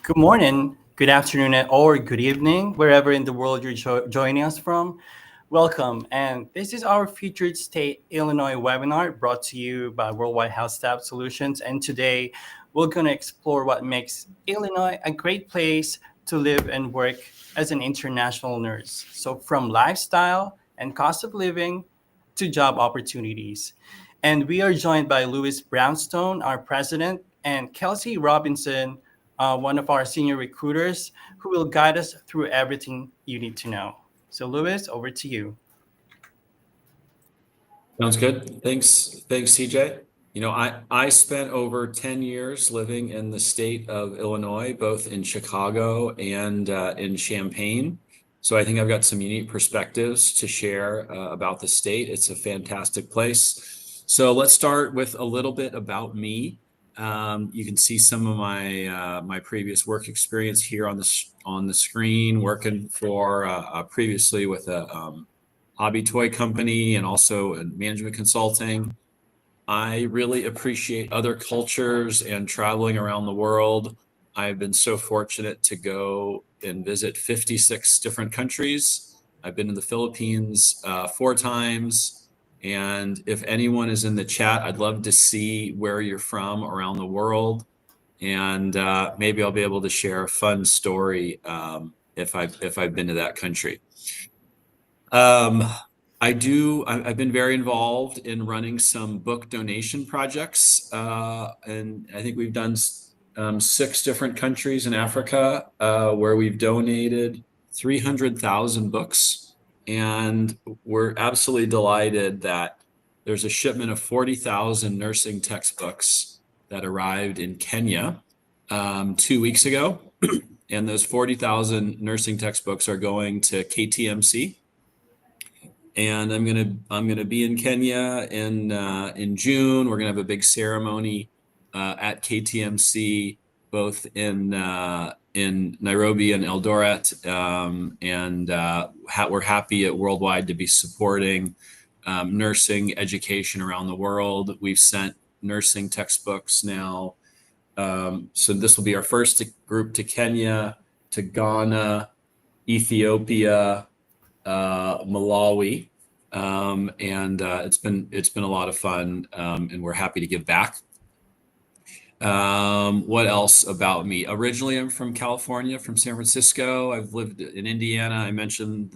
Good morning, good afternoon, or good evening, wherever in the world you're joining us from. Welcome, and this is our featured state Illinois webinar brought to you by Worldwide Health Staff Solutions. And today we're going to explore what makes Illinois a great place to live and work as an international nurse. So, from lifestyle and cost of living to job opportunities. And we are joined by Louis Brownstone, our president, and Kelsey Robinson, one of our senior recruiters, who will guide us through everything you need to know. So, Louis, over to you. Sounds good. Thanks, CJ. I spent over 10 years living in the state of Illinois, both in Chicago and in Champaign. So I think I've got some unique perspectives to share about the state. It's a fantastic place. So let's start with a little bit about me. You can see some of my previous work experience here on the screen, working for previously with a hobby toy company and also in management consulting. I really appreciate other cultures and traveling around the world. I've been so fortunate to go and visit 56 different countries. I've been in the Philippines 4 times. And if anyone is in the chat, I'd love to see where you're from around the world. And maybe I'll be able to share a fun story if I've been to that country. I've been very involved in running some book donation projects, and I think we've done 6 different countries in Africa where we've donated 300,000 books, and we're absolutely delighted that there's a shipment of 40,000 nursing textbooks that arrived in Kenya 2 weeks ago, and those 40,000 nursing textbooks are going to KTMC. And I'm gonna be in Kenya in June. We're gonna have a big ceremony at KTMC, both in Nairobi and Eldoret, and we're happy at Worldwide to be supporting nursing education around the world. We've sent nursing textbooks now, so this will be our first group to Kenya, to Ghana, Ethiopia, Malawi, and it's been a lot of fun, and we're happy to give back. What else about me? Originally, I'm from California, from San Francisco. I've lived in Indiana. I mentioned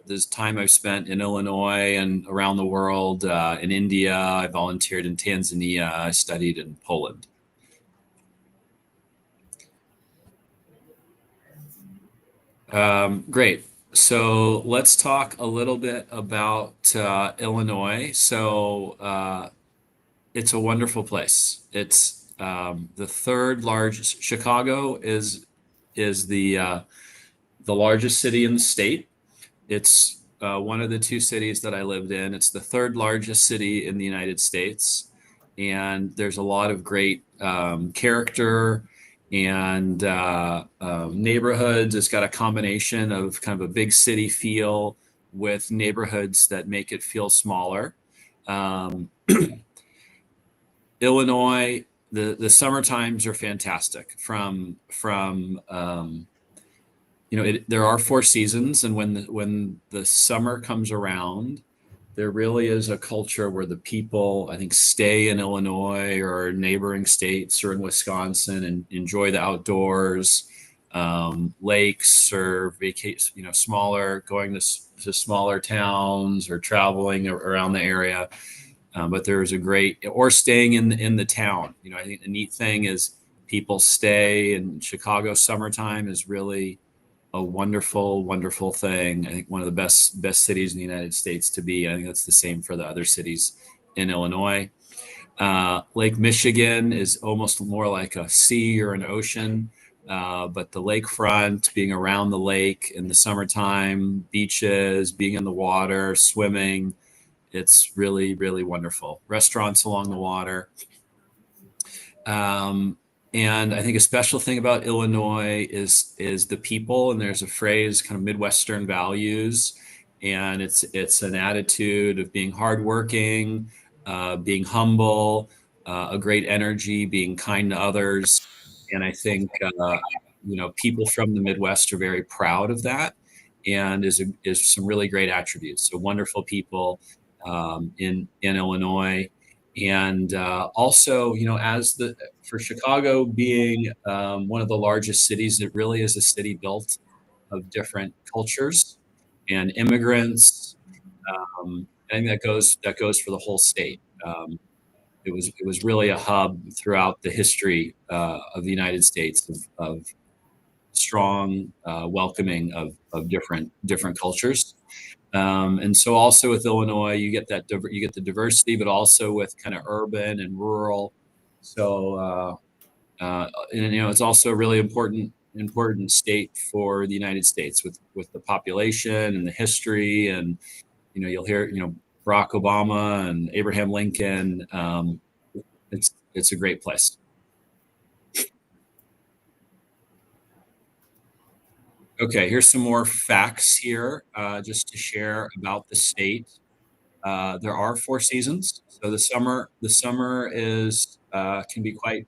this time I've spent in Illinois and around the world, in India. I volunteered in Tanzania. I studied in Poland. Great. So let's talk a little bit about Illinois. So it's a wonderful place. It's the third largest. Chicago is the largest city in the state. It's one of the 2 cities that I lived in. It's the third largest city in the United States, and there's a lot of great character and neighborhoods. It's got a combination of kind of a big city feel with neighborhoods that make it feel smaller. Illinois, the summer times are fantastic. There are 4 seasons, and when the summer comes around, there really is a culture where the people, I think, stay in Illinois or neighboring states or in Wisconsin and enjoy the outdoors, lakes or vacation, going to smaller towns or traveling around the area. But there's or staying in the town. I think the neat thing is people stay in Chicago. Summertime is really a wonderful, wonderful thing. I think one of the best cities in the United States to be. I think that's the same for the other cities in Illinois. Lake Michigan is almost more like a sea or an ocean, but the lakefront, being around the lake in the summertime, beaches, being in the water, swimming, it's really, really wonderful. Restaurants along the water. And I think a special thing about Illinois is the people, and there's a phrase, kind of Midwestern values, and it's an attitude of being hardworking, being humble, a great energy, being kind to others, and I think people from the Midwest are very proud of that, and is some really great attributes. So wonderful people in Illinois, and also, as for Chicago being one of the largest cities, it really is a city built of different cultures and immigrants. I think that goes for the whole state. It was really a hub throughout the history of the United States of strong welcoming of different cultures. And so also with Illinois, you get the diversity, but also with kind of urban and rural. So and it's also a really important state for the United States with the population and the history, and you'll hear Barack Obama and Abraham Lincoln. It's a great place. Okay, here's some more facts here, just to share about the state. There are 4 seasons. So the summer is can be quite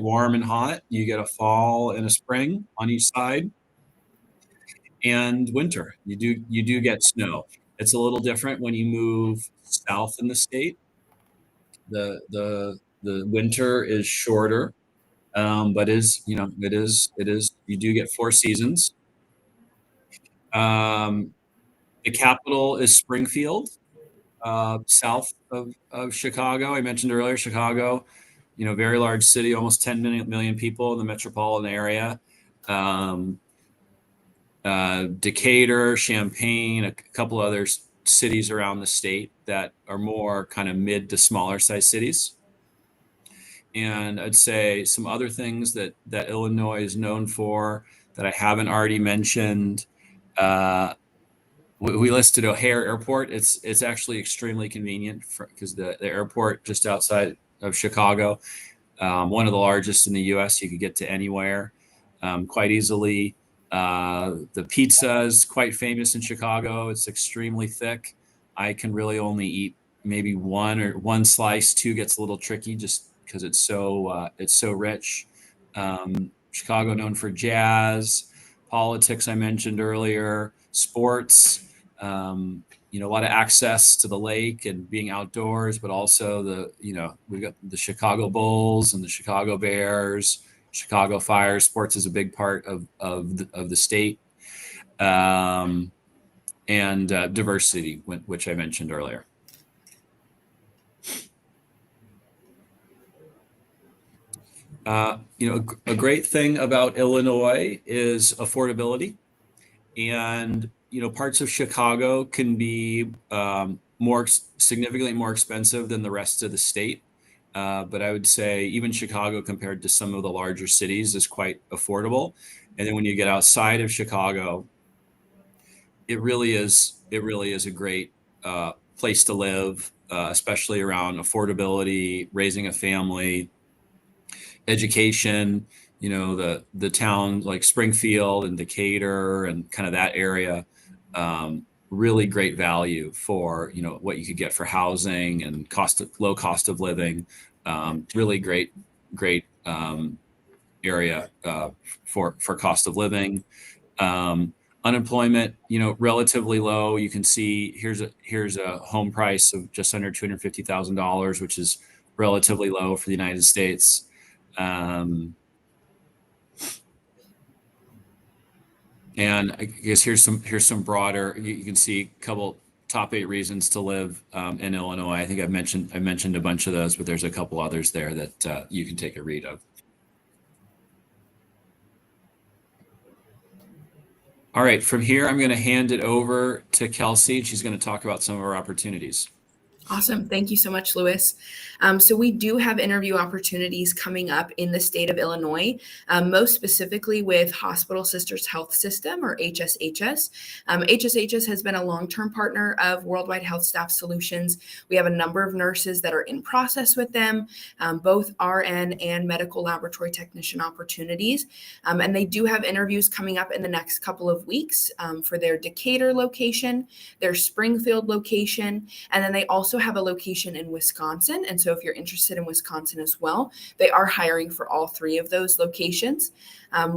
warm and hot. You get a fall and a spring on each side, and winter. You do get snow. It's a little different when you move south in the state. The winter is shorter, but it is you do get 4 seasons. The capital is Springfield, south of Chicago. I mentioned earlier, Chicago, very large city, almost 10 million people in the metropolitan area. Decatur, Champaign, a couple other cities around the state that are more kind of mid to smaller size cities. And I'd say some other things that Illinois is known for that I haven't already mentioned. We listed O'Hare Airport. It's actually extremely convenient because the airport just outside of Chicago, one of the largest in the U.S. You could get to anywhere quite easily. The pizza is quite famous in Chicago. It's extremely thick. I can really only eat maybe one slice. Two gets a little tricky just because it's so rich. Chicago known for jazz, politics I mentioned earlier, sports. A lot of access to the lake and being outdoors, but also we've got the Chicago Bulls and the Chicago Bears, Chicago Fire. Sports is a big part of the state, and diversity, which I mentioned earlier. A great thing about Illinois is affordability, and parts of Chicago can be significantly more expensive than the rest of the state. But I would say even Chicago, compared to some of the larger cities, is quite affordable. And then when you get outside of Chicago, it really is a great place to live, especially around affordability, raising a family, education. The town like Springfield and Decatur and kind of that area, really great value for what you could get for housing and low cost of living. Really great area for cost of living. Unemployment, relatively low. You can see here's a home price of just under $250,000, which is relatively low for the United States. And I guess here's some broader. You can see a couple top 8 reasons to live in Illinois. I think I mentioned a bunch of those, but there's a couple others there that you can take a read of. All right, from here I'm going to hand it over to Kelsey. She's going to talk about some of our opportunities. Awesome. Thank you so much, Louis. So we do have interview opportunities coming up in the state of Illinois, most specifically with Hospital Sisters Health System, or HSHS. HSHS has been a long-term partner of Worldwide Health Staff Solutions. We have a number of nurses that are in process with them, both RN and medical laboratory technician opportunities. And they do have interviews coming up in the next couple of weeks for their Decatur location, their Springfield location, and then they also also have a location in Wisconsin. And so if you're interested in Wisconsin as well, they are hiring for all 3 of those locations.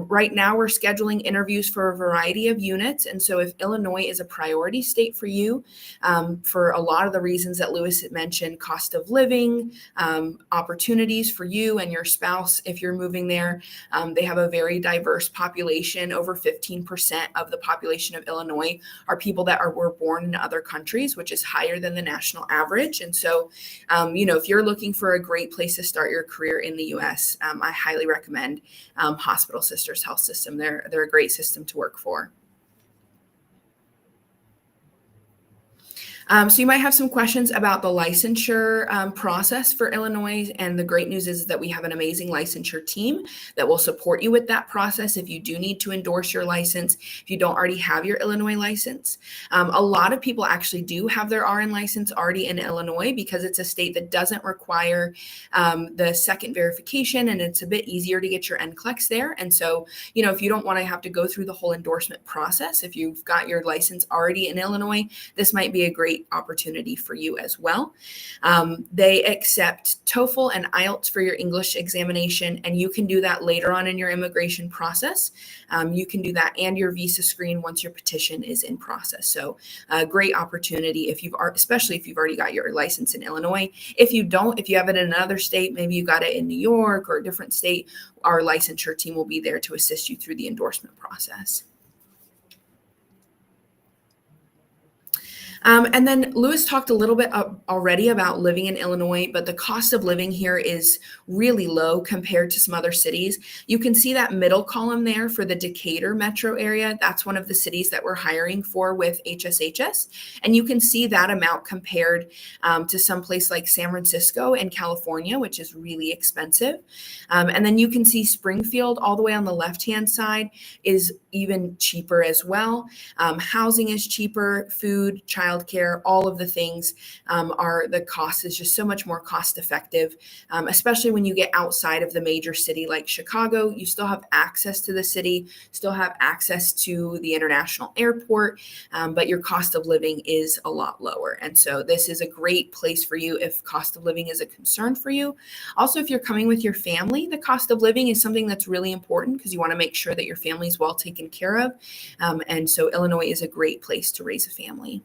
Right now, we're scheduling interviews for a variety of units. And so if Illinois is a priority state for you, for a lot of the reasons that Lewis had mentioned, cost of living, opportunities for you and your spouse if you're moving there. They have a very diverse population. Over 15% of the population of Illinois are people that were born in other countries, which is higher than the national average. And so, if you're looking for a great place to start your career in the U.S., I highly recommend Hospital Sisters Health System. They're a great system to work for. So you might have some questions about the licensure process for Illinois. And the great news is that we have an amazing licensure team that will support you with that process if you do need to endorse your license, if you don't already have your Illinois license. A lot of people actually do have their RN license already in Illinois because it's a state that doesn't require the second verification, and it's a bit easier to get your NCLEX there. And so, if you don't want to have to go through the whole endorsement process, if you've got your license already in Illinois, this might be a great opportunity for you as well. They accept TOEFL and IELTS for your English examination, and you can do that later on in your immigration process. You can do that and your visa screen once your petition is in process. So a great opportunity especially if you've already got your license in Illinois. If you don't, if you have it in another state, maybe you got it in New York or a different state, our licensure team will be there to assist you through the endorsement process. And then Lewis talked a little bit already about living in Illinois, but the cost of living here is really low compared to some other cities. You can see that middle column there for the Decatur metro area. That's one of the cities that we're hiring for with HSHS. And you can see that amount compared to some place like San Francisco in California, which is really expensive. And then you can see Springfield all the way on the left-hand side is even cheaper as well. Housing is cheaper, food, childcare, all of the things the cost is just so much more cost effective, especially when you get outside of the major city like Chicago. You still have access to the city, still have access to the international airport, but your cost of living is a lot lower. And so this is a great place for you if cost of living is a concern for you. Also, if you're coming with your family, the cost of living is something that's really important because you want to make sure that your family is well taken care of. And so Illinois is a great place to raise a family.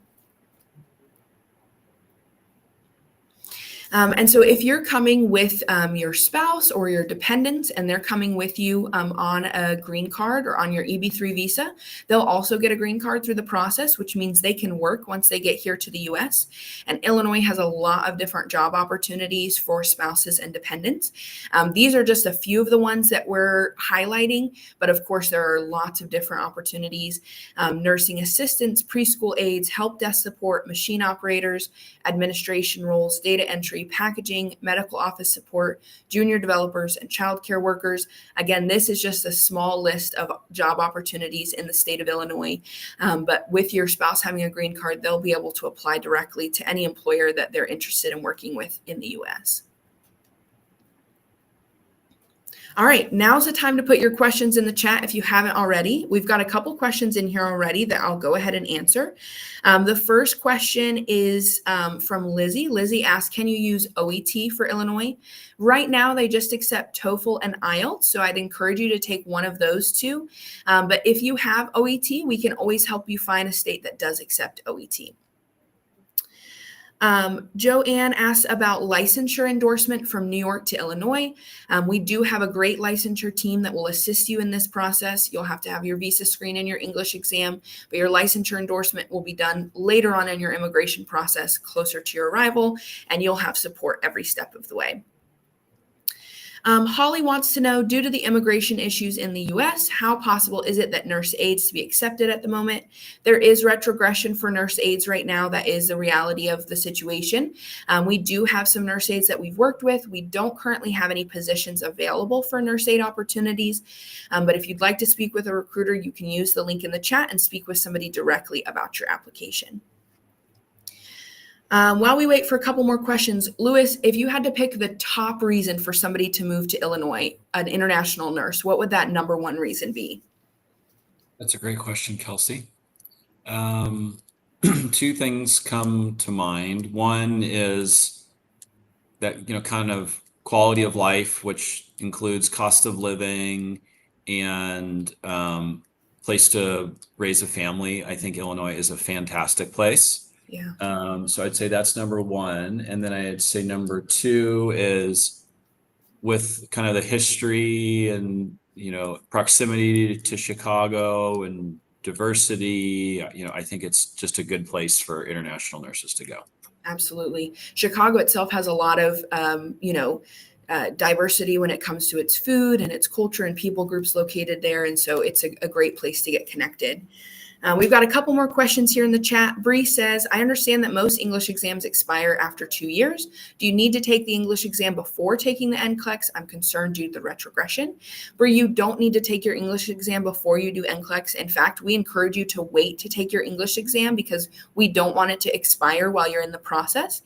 And so if you're coming with your spouse or your dependents and they're coming with you on a green card or on your EB-3 visa, they'll also get a green card through the process, which means they can work once they get here to the US. And Illinois has a lot of different job opportunities for spouses and dependents. These are just a few of the ones that we're highlighting, but of course there are lots of different opportunities. Nursing assistants, preschool aides, help desk support, machine operators, administration roles, data entry, packaging, medical office support, junior developers, and childcare workers. Again, this is just a small list of job opportunities in the state of Illinois. But with your spouse having a green card, they'll be able to apply directly to any employer that they're interested in working with in the U.S. All right, now's the time to put your questions in the chat if you haven't already. We've got a couple questions in here already that I'll go ahead and answer. The first question is from Lizzie. Lizzie asked, can you use OET for Illinois? Right now, they just accept TOEFL and IELTS, so I'd encourage you to take one of those two. But if you have OET, we can always help you find a state that does accept OET. Joanne asked about licensure endorsement from New York to Illinois. We do have a great licensure team that will assist you in this process. You'll have to have your visa screen and your English exam, but your licensure endorsement will be done later on in your immigration process, closer to your arrival, and you'll have support every step of the way. Holly wants to know, due to the immigration issues in the U.S., how possible is it that nurse aides to be accepted at the moment? There is retrogression for nurse aides right now. That is the reality of the situation. We do have some nurse aides that we've worked with. We don't currently have any positions available for nurse aide opportunities. But if you'd like to speak with a recruiter, you can use the link in the chat and speak with somebody directly about your application. While we wait for a couple more questions, Lewis, if you had to pick the top reason for somebody to move to Illinois, an international nurse, what would that number one reason be? That's a great question, Kelsey. two things come to mind. One is that, kind of quality of life, which includes cost of living and place to raise a family. I think Illinois is a fantastic place. Yeah. So I'd say that's number one. And then I'd say number two is with kind of the history and, proximity to Chicago and diversity, I think it's just a good place for international nurses to go. Absolutely. Chicago itself has a lot of, diversity when it comes to its food and its culture and people groups located there. And so it's a great place to get connected. We've got a couple more questions here in the chat. Bree says, I understand that most English exams expire after 2 years. Do you need to take the English exam before taking the NCLEX? I'm concerned due to the retrogression. Bree, you don't need to take your English exam before you do NCLEX. In fact, we encourage you to wait to take your English exam because we don't want it to expire while you're in the process.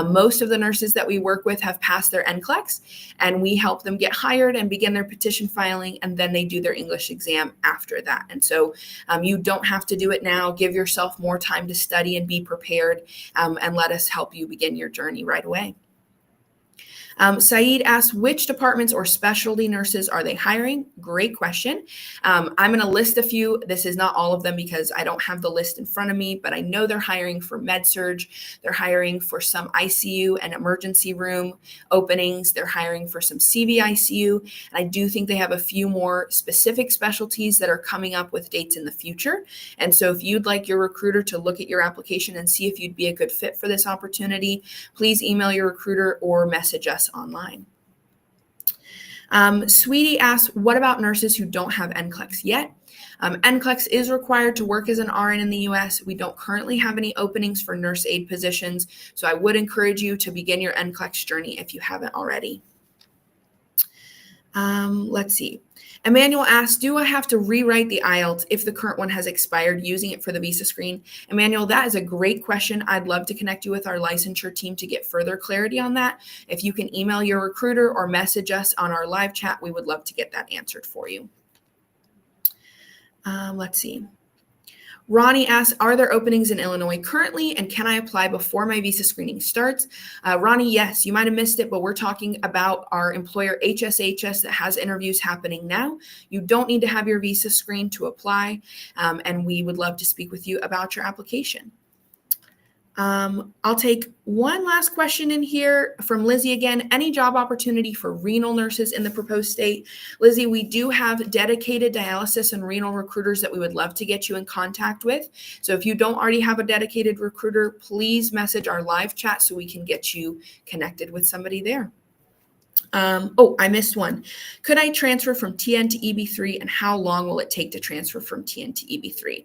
Most of the nurses that we work with have passed their NCLEX, and we help them get hired and begin their petition filing, and then they do their English exam after that. And so you don't have to do it now. Give yourself more time to study and be prepared, and let us help you begin your journey right away. Saeed asks, which departments or specialty nurses are they hiring? Great question. I'm going to list a few. This is not all of them because I don't have the list in front of me, but I know they're hiring for med-surg. They're hiring for some ICU and emergency room openings. They're hiring for some CVICU. And I do think they have a few more specific specialties that are coming up with dates in the future. And so if you'd like your recruiter to look at your application and see if you'd be a good fit for this opportunity, please email your recruiter or message us online. Sweetie asks, what about nurses who don't have NCLEX yet? NCLEX is required to work as an RN in the US. We don't currently have any openings for nurse aide positions, so I would encourage you to begin your NCLEX journey if you haven't already. Let's see. Emmanuel asks, do I have to rewrite the IELTS if the current one has expired using it for the visa screen? Emmanuel, that is a great question. I'd love to connect you with our licensure team to get further clarity on that. If you can email your recruiter or message us on our live chat, we would love to get that answered for you. Let's see. Ronnie asks, are there openings in Illinois currently, and can I apply before my visa screening starts? Ronnie, yes, you might have missed it, but we're talking about our employer HSHS that has interviews happening now. You don't need to have your visa screened to apply, and we would love to speak with you about your application. I'll take one last question in here from Lizzie again. Any job opportunity for renal nurses in the proposed state? Lizzie, we do have dedicated dialysis and renal recruiters that we would love to get you in contact with. So if you don't already have a dedicated recruiter, please message our live chat so we can get you connected with somebody there. I missed one. Could I transfer from TN to EB3, and how long will it take to transfer from TN to EB3?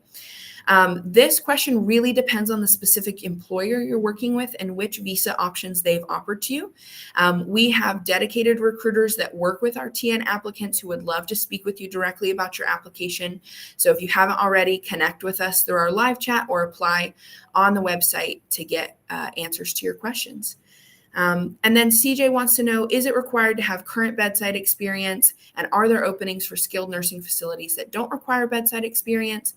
This question really depends on the specific employer you're working with and which visa options they've offered to you. We have dedicated recruiters that work with our TN applicants who would love to speak with you directly about your application. So if you haven't already, connect with us through our live chat or apply on the website to get answers to your questions. And then CJ wants to know, is it required to have current bedside experience? And are there openings for skilled nursing facilities that don't require bedside experience?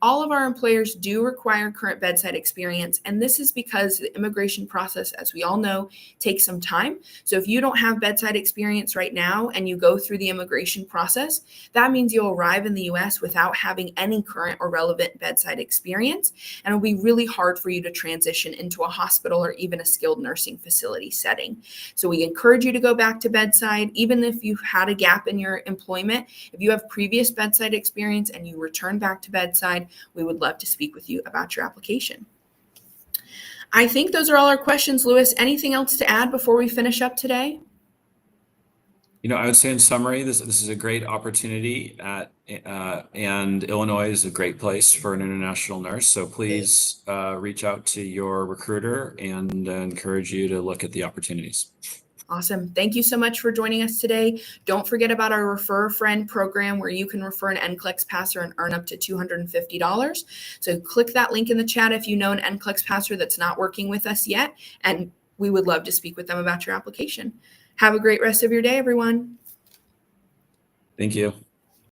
All of our employers do require current bedside experience, and this is because the immigration process, as we all know, takes some time. So if you don't have bedside experience right now and you go through the immigration process, that means you'll arrive in the US without having any current or relevant bedside experience, and it'll be really hard for you to transition into a hospital or even a skilled nursing facility setting. So we encourage you to go back to bedside, even if you've had a gap in your employment. If you have previous bedside experience and you return back to bedside, we would love to speak with you about your application. I think those are all our questions, Lewis. Anything else to add before we finish up today? I would say in summary, this is a great opportunity and Illinois is a great place for an international nurse. So please reach out to your recruiter and encourage you to look at the opportunities. Awesome. Thank you so much for joining us today. Don't forget about our Refer a Friend program where you can refer an NCLEX passer and earn up to $250. So click that link in the chat if you know an NCLEX passer that's not working with us yet, and we would love to speak with them about your application. Have a great rest of your day, everyone. Thank you.